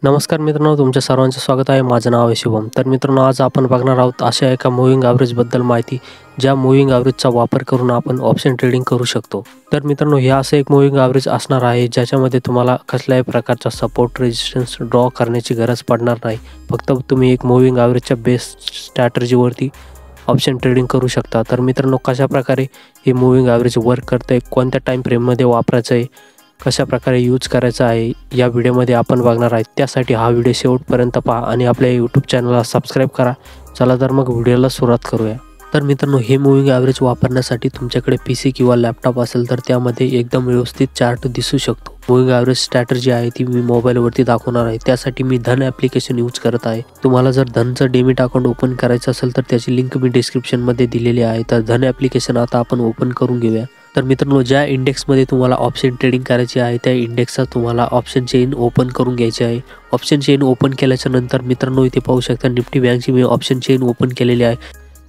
नमस्कार मित्रांनो, तुमच्या सर्वांचं स्वागत आहे. माझं नाव आहे शुभम. तर मित्रांनो, आज आपण बघणार आहोत अशा एका मूव्हिंग ॲव्हरेजबद्दल माहिती, ज्या मूव्हिंग ॲव्हरेजचा वापर करून आपण ऑप्शन ट्रेडिंग करू शकतो. तर मित्रांनो, हे असं एक मूव्हिंग ॲव्हरेज असणार आहे ज्याच्यामध्ये तुम्हाला कसल्याही प्रकारचा सपोर्ट रेजिस्टन्स ड्रॉ करण्याची गरज पडणार नाही. फक्त तुम्ही एक मूव्हिंग ॲव्हरेजच्या बेस स्ट्रॅटर्जीवरती ऑप्शन ट्रेडिंग करू शकता. तर मित्रांनो, कशाप्रकारे हे मूव्हिंग ॲव्हरेज वर्क करतं, कोणत्या टाईम फ्रेममध्ये वापरायचं आहे, कशा प्रकारे यूज करायचा आहे, या व्हिडिओमध्ये आपण बघणार आहे. त्यासाठी हा व्हिडिओ शेवटपर्यंत पहा आणि आपल्या यूट्यूब चॅनलला सबस्क्राईब करा. चला तर मग व्हिडिओला सुरुवात करूया. तर मित्रांनो, हे मूव्हिंग ॲव्हरेज वापरण्यासाठी तुमच्याकडे PC किंवा लॅपटॉप असेल तर त्यामध्ये एकदम व्यवस्थित चार्ट दिसू शकतो. मूव्हिंग ॲव्हरेज स्ट्रॅटर्जी आहे ती मी मोबाईलवरती दाखवणार आहे. त्यासाठी मी धन ॲप्लिकेशन यूज करत आहे. तुम्हाला जर धनचं डेमिट अकाउंट ओपन करायचं असेल तर त्याची लिंक मी डिस्क्रिप्शनमध्ये दिलेली आहे. तर धन ॲप्लिकेशन आता आपण ओपन करून घेऊया. तर मित्रांनो, ज्या इंडेक्समध्ये तुम्हाला ऑप्शन ट्रेडिंग करायची आहे त्या इंडेक्सचा तुम्हाला ऑप्शन चेन ओपन करून घ्यायची आहे. ऑप्शन चेन ओपन केल्याच्या नंतर मित्रांनो, इथे पाहू शकता निफ्टी बँकची मी ऑप्शन चेन ओपन केलेली आहे.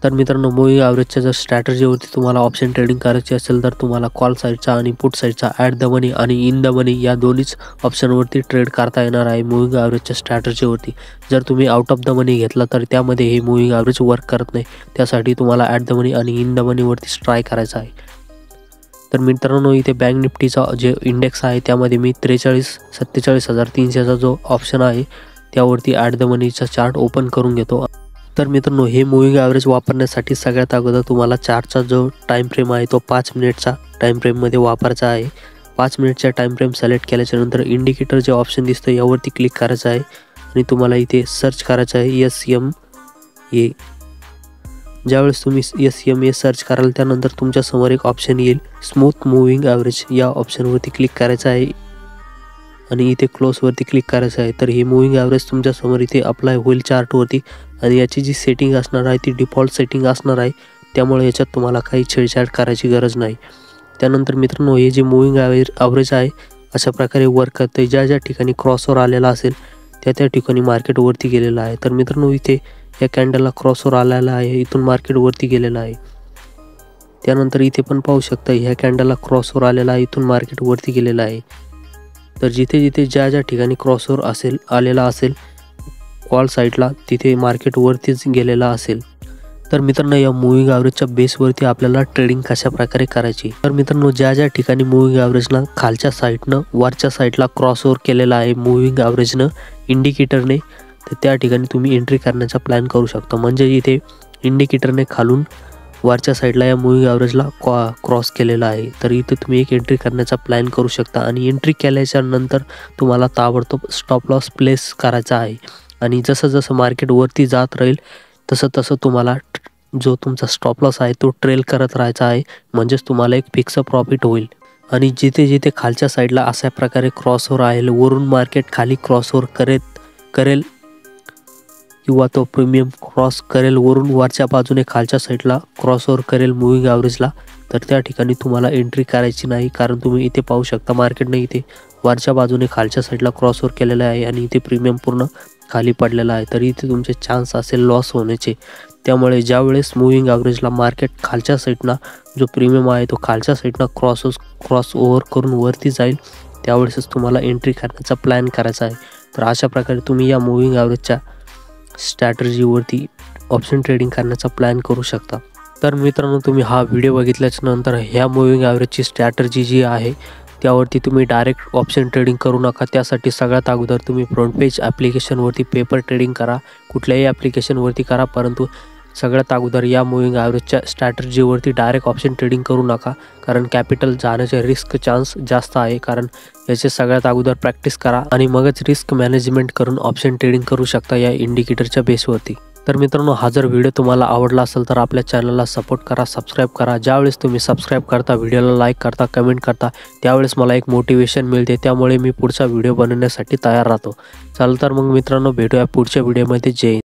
तर मित्रांनो, मूव्हिंग ॲव्हरेजच्या जर स्ट्रॅटर्जीवरती तुम्हाला ऑप्शन ट्रेडिंग करायची असेल तर तुम्हाला कॉल साईडचा आणि पुट साईडचा ॲट द मनी आणि इन द मनी या दोन्हीच ऑप्शनवरती ट्रेड करता येणार आहे मूव्हिंग ॲव्हरेजच्या स्ट्रॅटर्जीवरती. जर तुम्ही आउट ऑफ द मनी घेतला तर त्यामध्ये हे मूव्हिंग ॲव्हरेज वर्क करत नाही. त्यासाठी तुम्हाला ॲट द मनी आणि इन द मनीवरतीच ट्राय करायचं आहे. तर मित्रांनो, इथे बँक निफ्टीचा जे इंडेक्स आहे त्यामध्ये मी 43,47,300चा जो ऑप्शन आहे त्यावरती ॲट द मनीचा चार्ट ओपन करून घेतो. तर मित्रांनो, हे मूव्हिंग ॲव्हरेज वापरण्यासाठी सगळ्यात अगोदर तुम्हाला चार्टचा जो टाईम फ्रेम आहे तो 5 मिनिटचा टाईम फ्रेममध्ये वापरायचा आहे. 5 मिनिटचा टाईम फ्रेम सिलेक्ट केल्याच्यानंतर इंडिकेटर जे ऑप्शन दिसतं यावरती क्लिक करायचं आहे आणि तुम्हाला इथे सर्च करायचं आहे SMA. ज्यावेळेस तुम्ही SMA सर्च कराल त्यानंतर तुमच्यासमोर एक ऑप्शन येईल स्मूथ मूव्हिंग ॲव्हरेज. या ऑप्शनवरती क्लिक करायचं आहे आणि इथे क्लोजवरती क्लिक करायचं आहे. तर हे मूव्हिंग ॲव्हरेज तुमच्यासमोर इथे अप्लाय होईल चार्टवरती आणि याची जी सेटिंग असणार आहे ती डिफॉल्ट सेटिंग असणार आहे. त्यामुळे याच्यात तुम्हाला काही छेडछाड करायची गरज नाही. त्यानंतर मित्रांनो, हे जे मूव्हिंग ॲव्हरेज आहे अशा प्रकारे वर्क करते. ज्या ज्या ठिकाणी क्रॉसओव्हर आलेला असेल त्या ठिकाणी मार्केट वरती गेलेलं आहे. तर मित्रांनो, इथे या कॅन्डलला क्रॉसओव्हर आलेला आहे, इथून मार्केट वरती गेलेलं आहे. त्यानंतर इथे पण पाहू शकता ह्या कॅन्डलला क्रॉसओव्हर आलेला आहे, इथून मार्केट वरती गेलेलं आहे. तर जिथे जिथे ज्या ज्या ठिकाणी क्रॉसओव्हर आलेला असेल कॉल साईडला तिथे मार्केट वरतीच गेलेला असेल. तर मित्रांनो, या मूव्हिंग ॲव्हरेजच्या बेसवरती आपल्याला ट्रेडिंग कशा प्रकारे करायची. तर मित्रांनो, ज्या ज्या ठिकाणी मूव्हिंग ॲव्हरेजनं खालच्या साईडनं वरच्या साईडला क्रॉसओव्हर केलेला आहे मूव्हिंग ॲव्हरेजनं इंडिकेटरने, तर त्या ठिकाणी तुम्ही एंट्री करण्याचा प्लॅन करू शकता. म्हणजे इथे इंडिकेटरने खालून वरच्या साईडला या मूव्हिंग ॲव्हरेजला क्रॉस केलेला आहे. तर इथे तुम्ही एक एंट्री करण्याचा प्लॅन करू शकता आणि एंट्री केल्याच्या नंतर तुम्हाला ताबडतोब स्टॉप लॉस प्लेस करायचा आहे. आणि जसं जसं मार्केट वरती जात राहील तसं तसं तुम्हाला जो तुमचा स्टॉप लॉस आहे तो ट्रेल करत राहायचा आहे. म्हणजेच तुम्हाला एक फिक्स प्रॉफिट होईल. आणि जिथे जिथे खालच्या साईडला अशा प्रकारे क्रॉसओव्हर आहे, वरून मार्केट खाली क्रॉसओव्हर करेल किंवा तो प्रीमियम क्रॉस करेल, वरून वरच्या बाजूने खालच्या साईडला क्रॉसओव्हर करेल मूव्हिंग ॲव्हरेजला, तर त्या ठिकाणी तुम्हाला एंट्री करायची नाही. कारण तुम्ही इथे पाहू शकता मार्केटने इथे वरच्या बाजूने खालच्या साईडला क्रॉसओव्हर केलेला आहे आणि इथे प्रीमियम पूर्ण खाली पडलेला आहे. तर इथे तुमचे चान्स असेल लॉस होण्याचे. त्यामुळे ज्यावेळेस मूव्हिंग ॲव्हरेजला मार्केट खालच्या साईडनं जो प्रीमियम आहे तो खालच्या साईडनं क्रॉसओव्हर करून वरती जाईल त्यावेळेसच तुम्हाला एंट्री करण्याचा प्लॅन करायचा आहे. तर अशा प्रकारे तुम्ही या मूव्हिंग ॲव्हरेजच्या स्ट्रॅटर्जीवरती ऑप्शन ट्रेडिंग करण्याचा प्लॅन करू शकता. तर मित्रांनो, तुम्ही हा व्हिडिओ बघितल्याच्या नंतर ह्या मूव्हिंग ॲव्हरेजची स्ट्रॅटर्जी जी आहे त्यावरती तुम्ही डायरेक्ट ऑप्शन ट्रेडिंग करू नका. त्यासाठी सगळ्यात अगोदर तुम्ही फ्रंट पेज ॲप्लिकेशनवरती पेपर ट्रेडिंग करा, कुठल्याही ॲप्लिकेशनवरती करा, परंतु सगळ्यात अगोदर या मूव्हिंग ॲव्हरेजच्या स्ट्रॅटर्जीवरती डायरेक्ट ऑप्शन ट्रेडिंग करू नका. कारण कॅपिटल जाण्याचे रिस्क चान्स जास्त आहे. कारण याचे सगळ्यात अगोदर प्रॅक्टिस करा आणि मगच रिस्क मॅनेजमेंट करून ऑप्शन ट्रेडिंग करू शकता या इंडिकेटरच्या बेसवरती. तर मित्रांनो, हा जर व्हिडिओ तुम्हाला आवडला असेल तर आपल्या चॅनलला सपोर्ट करा, सबस्क्राईब करा. ज्यावेळेस तुम्ही सबस्क्राईब करता, व्हिडिओला लाईक करता, कमेंट करता, त्यावेळेस मला एक मोटिवेशन मिळते. त्यामुळे मी पुढचा व्हिडिओ बनवण्यासाठी तयार राहतो. चला तर मग मित्रांनो, भेटूया पुढच्या व्हिडिओमध्ये. जय हिंद.